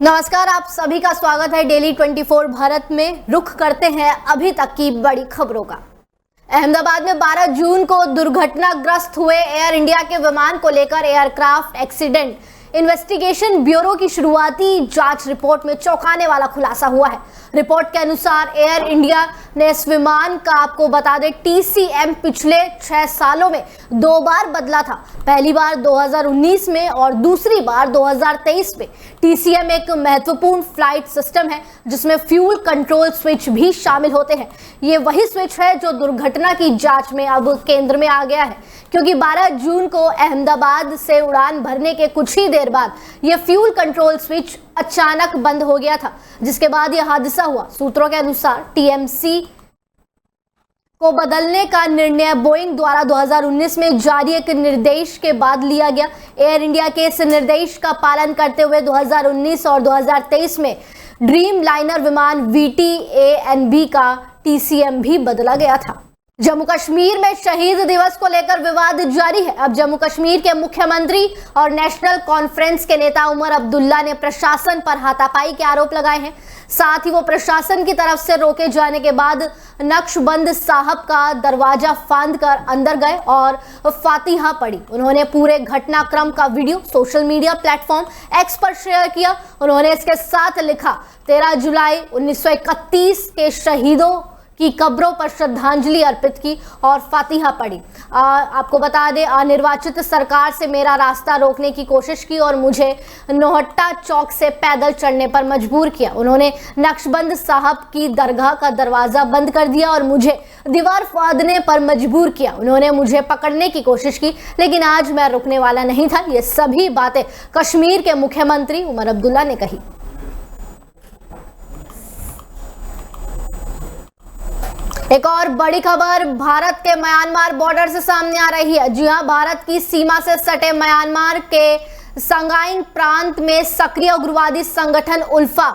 नमस्कार, आप सभी का स्वागत है डेली 24 भारत में। रुख करते हैं अभी तक की बड़ी खबरों का। अहमदाबाद में 12 जून को दुर्घटनाग्रस्त हुए एयर इंडिया के विमान को लेकर एयरक्राफ्ट एक्सीडेंट इन्वेस्टिगेशन ब्यूरो की शुरुआती जांच रिपोर्ट में चौंकाने वाला खुलासा हुआ है। रिपोर्ट के अनुसार एयर इंडिया ने इस विमान का, आपको बता दें, TCM पिछले 6 सालों में 2 बार बदला था। पहली बार 2019 में और दूसरी बार 2023 में। TCM एक महत्वपूर्ण फ्लाइट सिस्टम है जिसमें फ्यूल कंट्रोल स्विच भी शामिल होते हैं। ये वही स्विच है जो दुर्घटना की जांच में अब केंद्र में आ गया है, क्योंकि 12 जून को अहमदाबाद से उड़ान भरने के कुछ ही देर बाद यह फ्यूल कंट्रोल स्विच अचानक बंद हो गया था, जिसके बाद यह हादसा हुआ। सूत्रों के अनुसार TMC को बदलने का निर्णय बोइंग द्वारा 2019 में जारी एक निर्देश के बाद लिया गया। एयर इंडिया के इस निर्देश का पालन करते हुए 2019 और 2023 में ड्रीम लाइनर विमान VTANB का TCM भी बदला गया था। जम्मू कश्मीर में शहीद दिवस को लेकर विवाद जारी है। अब जम्मू कश्मीर के मुख्यमंत्री और नेशनल कॉन्फ्रेंस के नेता उमर अब्दुल्ला ने प्रशासन पर हाथापाई के आरोप लगाए हैं। साथ ही वो प्रशासन की तरफ से रोके जाने के बाद नक्शबंद साहब का दरवाजा फांद कर अंदर गए और फातिहा पढ़ी। उन्होंने पूरे घटनाक्रम का video social media platform X पर शेयर किया। उन्होंने इसके साथ लिखा, 13 जुलाई 1931 के शहीदों की कब्रों पर श्रद्धांजलि अर्पित की और फातिहा पढ़ी। आपको बता दें, निर्वाचित सरकार से मेरा रास्ता रोकने की कोशिश की और मुझे नोहट्टा चौक से पैदल चढ़ने पर मजबूर किया। उन्होंने नक्शबंद साहब की दरगाह का दरवाजा बंद कर दिया और मुझे दीवार फादने पर मजबूर किया। उन्होंने मुझे पकड़ने की कोशिश की, लेकिन आज मैं रुकने वाला नहीं था। ये सभी बातें कश्मीर के मुख्यमंत्री उमर अब्दुल्ला ने कही। एक और बड़ी खबर भारत के म्यांमार बॉर्डर से सामने आ रही है। जी हां, भारत की सीमा से सटे म्यांमार के संगाइंग प्रांत में सक्रिय उग्रवादी संगठन उल्फा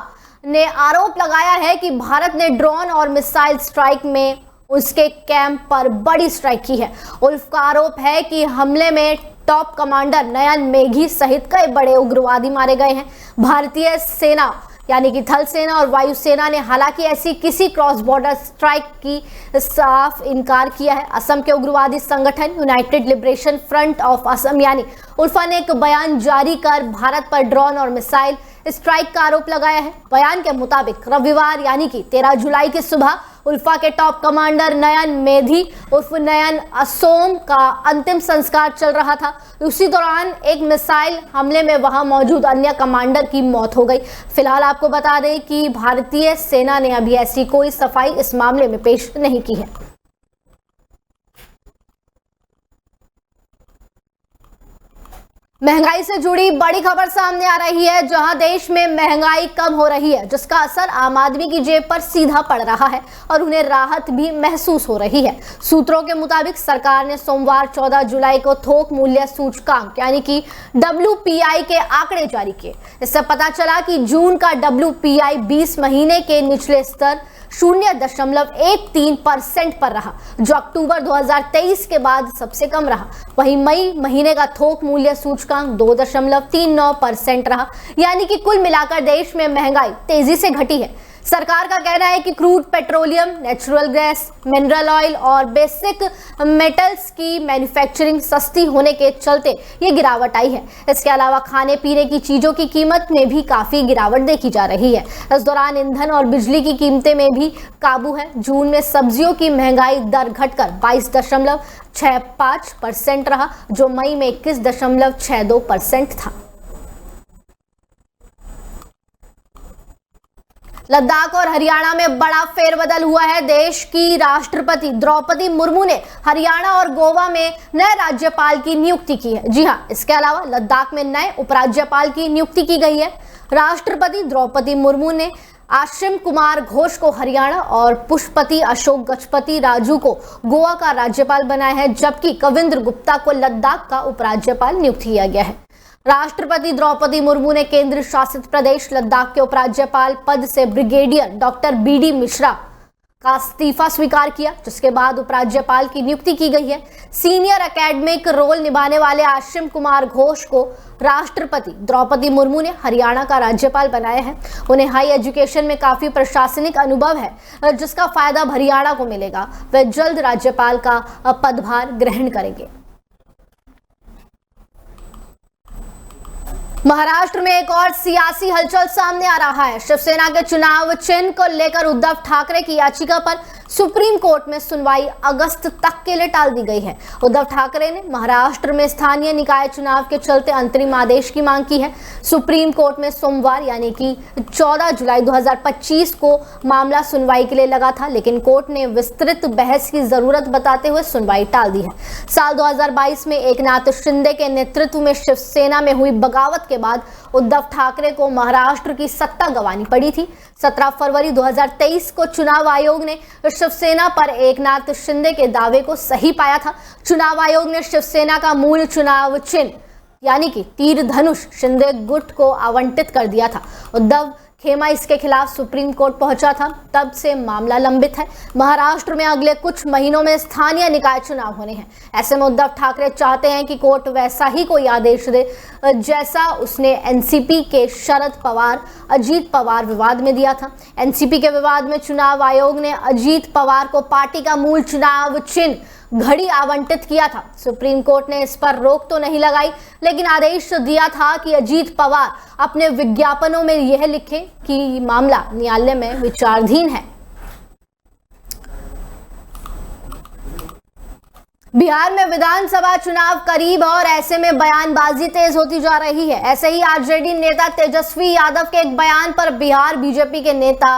ने आरोप लगाया है कि भारत ने ड्रोन और मिसाइल स्ट्राइक में उसके कैंप पर बड़ी स्ट्राइक की है। उल्फ का आरोप है कि हमले में टॉप कमांडर नयन मेघी सहित कई बड़े उग्रवादी मारे गए हैं। भारतीय सेना यानी कि थल सेना और वायुसेना ने हालांकि ऐसी किसी क्रॉस बॉर्डर स्ट्राइक की साफ इनकार किया है। असम के उग्रवादी संगठन United liberation front of Assam यानी उल्फा ने एक बयान जारी कर भारत पर ड्रोन और मिसाइल स्ट्राइक का आरोप लगाया है। बयान के मुताबिक रविवार यानी कि 13 जुलाई की सुबह उल्फा के टॉप कमांडर नयन मेधी उर्फ नयन असोम का अंतिम संस्कार चल रहा था। उसी दौरान एक मिसाइल हमले में वहां मौजूद अन्य कमांडर की मौत हो गई। फिलहाल आपको बता दें कि भारतीय सेना ने अभी ऐसी कोई सफाई इस मामले में पेश नहीं की है। महंगाई से जुड़ी बड़ी खबर सामने आ रही है, जहां देश में महंगाई कम हो रही है, जिसका असर आम आदमी की जेब पर सीधा पड़ रहा है और उन्हें राहत भी महसूस हो रही है। सूत्रों के मुताबिक सरकार ने सोमवार 14 जुलाई को थोक मूल्य सूचकांक यानी कि WPI के आंकड़े जारी किए। इससे पता चला कि जून का WPI 20 महीने के निचले स्तर 0.13% पर रहा, जो अक्टूबर 2023 के बाद सबसे कम रहा। वहीं मई महीने का थोक मूल्य सूचकांक 2.39% रहा, यानी कि कुल मिलाकर देश में महंगाई तेजी से घटी है। सरकार का कहना है कि crude petroleum, natural gas, mineral oil और बेसिक मेटल्स की मैन्युफैक्चरिंग सस्ती होने के चलते ये गिरावट आई है। इसके अलावा खाने पीने की चीजों की कीमत में भी काफी गिरावट देखी जा रही है। इस दौरान ईंधन और बिजली की कीमतें में भी काबू है। जून में सब्जियों की महंगाई दर घटकर 22.65% रहा, जो मई में 21.62% था। लद्दाख और हरियाणा में बड़ा फेरबदल हुआ है। देश की राष्ट्रपति द्रौपदी मुर्मू ने हरियाणा और गोवा में नए राज्यपाल की नियुक्ति की है। जी हां, इसके अलावा लद्दाख में नए उपराज्यपाल की नियुक्ति की गई है। राष्ट्रपति द्रौपदी मुर्मू ने आशिम कुमार घोष को हरियाणा और पुष्पति अशोक गजपति राजू को गोवा का राज्यपाल बनाया है, जबकि कविंद्र गुप्ता को लद्दाख का उपराज्यपाल नियुक्त किया गया है। राष्ट्रपति द्रौपदी मुर्मू ने केंद्र शासित प्रदेश लद्दाख के उपराज्यपाल पद से ब्रिगेडियर डॉक्टर BD मिश्रा का इस्तीफा स्वीकार किया, जिसके बाद उपराज्यपाल की नियुक्ति की गई है। सीनियर एकेडमिक रोल निभाने वाले आशिम कुमार घोष को राष्ट्रपति द्रौपदी मुर्मू ने हरियाणा का राज्यपाल बनाया है। उन्हें हाई एजुकेशन में काफी प्रशासनिक अनुभव है, जिसका फायदा हरियाणा को मिलेगा। वे जल्द राज्यपाल का पदभार ग्रहण करेंगे। महाराष्ट्र में एक और सियासी हलचल सामने आ रहा है। शिवसेना के चुनाव चिन्ह को लेकर उद्धव ठाकरे की याचिका पर सुप्रीम कोर्ट में सुनवाई अगस्त तक के लिए टाल दी गई है। उद्धव ठाकरे ने महाराष्ट्र में स्थानीय निकाय चुनाव के चलते अंतरिम आदेश की मांग की है। सुप्रीम कोर्ट में सोमवार यानी कि 14 जुलाई 2025 को मामला सुनवाई के लिए लगा था, लेकिन कोर्ट ने विस्तृत बहस की जरूरत बताते हुए सुनवाई टाल दी है। साल 2022 में एकनाथ शिंदे के नेतृत्व में शिवसेना में हुई बगावत के बाद उद्धव ठाकरे को महाराष्ट्र की सत्ता गंवानी पड़ी थी। 17 फरवरी 2023 को चुनाव आयोग ने शिवसेना पर एकनाथ शिंदे के दावे को सही पाया था। चुनाव आयोग ने शिवसेना का मूल चुनाव चिन्ह यानी कि तीर धनुष शिंदे गुट को आवंटित कर दिया था। उद्धव खेमा इसके खिलाफ सुप्रीम कोर्ट पहुंचा था, तब से मामला लंबित है। महाराष्ट्र में अगले कुछ महीनों में स्थानीय निकाय चुनाव होने हैं। ऐसे में उद्धव ठाकरे चाहते हैं कि कोर्ट वैसा ही कोई आदेश दे जैसा उसने एनसीपी के शरद पवार अजीत पवार विवाद में दिया था। एनसीपी के विवाद में चुनाव आयोग ने अजीत पवार को पार्टी का मूल चुनाव चिन्ह घड़ी आवंटित किया था। सुप्रीम कोर्ट ने इस पर रोक तो नहीं लगाई, लेकिन आदेश दिया था कि अजीत पवार अपने विज्ञापनों में यह लिखें कि मामला न्यायालय में विचाराधीन है। बिहार में विधानसभा चुनाव करीब और ऐसे में बयानबाजी तेज होती जा रही है। ऐसे ही आरजेडी नेता तेजस्वी यादव के एक बयान पर बिहार बीजेपी के नेता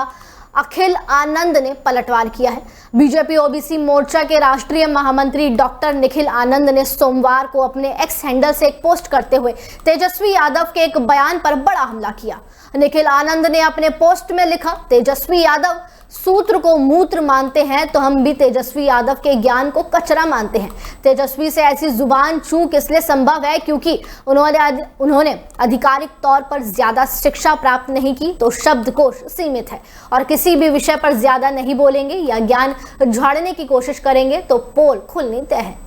अखिल आनंद ने पलटवार किया है। बीजेपी ओबीसी मोर्चा के राष्ट्रीय महामंत्री डॉक्टर निखिल आनंद ने सोमवार को अपने एक्स हैंडल से एक पोस्ट करते हुए तेजस्वी यादव के एक बयान पर बड़ा हमला किया। निखिल आनंद ने अपने पोस्ट में लिखा, तेजस्वी यादव सूत्र को मूत्र मानते हैं तो हम भी तेजस्वी यादव के ज्ञान को कचरा मानते हैं। तेजस्वी से ऐसी जुबान चूक इसलिए संभव है क्योंकि उन्होंने आधिकारिक तौर पर ज्यादा शिक्षा प्राप्त नहीं की, तो शब्दकोश सीमित है और किसी भी विषय पर ज्यादा नहीं बोलेंगे या ज्ञान झाड़ने की कोशिश करेंगे तो पोल खुलनी तय है।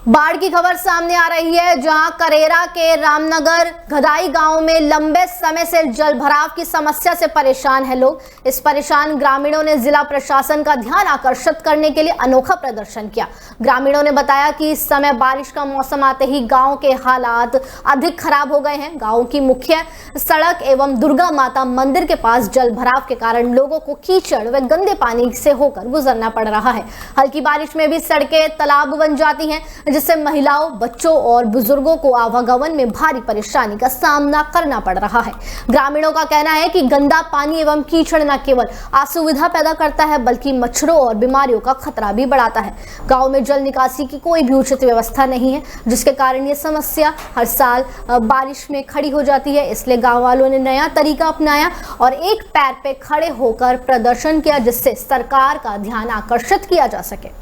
बाढ़ की खबर सामने आ रही है, जहां करेरा के रामनगर घदाई गांव में लंबे समय से जल भराव की समस्या से परेशान है लोग। इस परेशान ग्रामीणों ने जिला प्रशासन का ध्यान आकर्षित करने के लिए अनोखा प्रदर्शन किया। ग्रामीणों ने बताया कि इस समय बारिश का मौसम आते ही गांव के हालात अधिक खराब हो गए हैं। गांव की मुख्य सड़क एवं दुर्गा माता मंदिर के पास जल भराव के कारण लोगों को कीचड़ व गंदे पानी से होकर गुजरना पड़ रहा है। हल्की बारिश में भी सड़कें तालाब बन जाती हैं, जिससे महिलाओं, बच्चों और बुजुर्गों को आवागमन में भारी परेशानी का सामना करना पड़ रहा है। ग्रामीणों का कहना है कि गंदा पानी एवं कीचड़ न केवल असुविधा पैदा करता है बल्कि मच्छरों और बीमारियों का खतरा भी बढ़ाता है। गांव में जल निकासी की कोई भी उचित व्यवस्था नहीं है, जिसके कारण ये समस्या हर साल बारिश में खड़ी हो जाती है। इसलिए गाँव वालों ने नया तरीका अपनाया और एक पैर पे खड़े होकर प्रदर्शन किया, जिससे सरकार का ध्यान आकर्षित किया जा सके।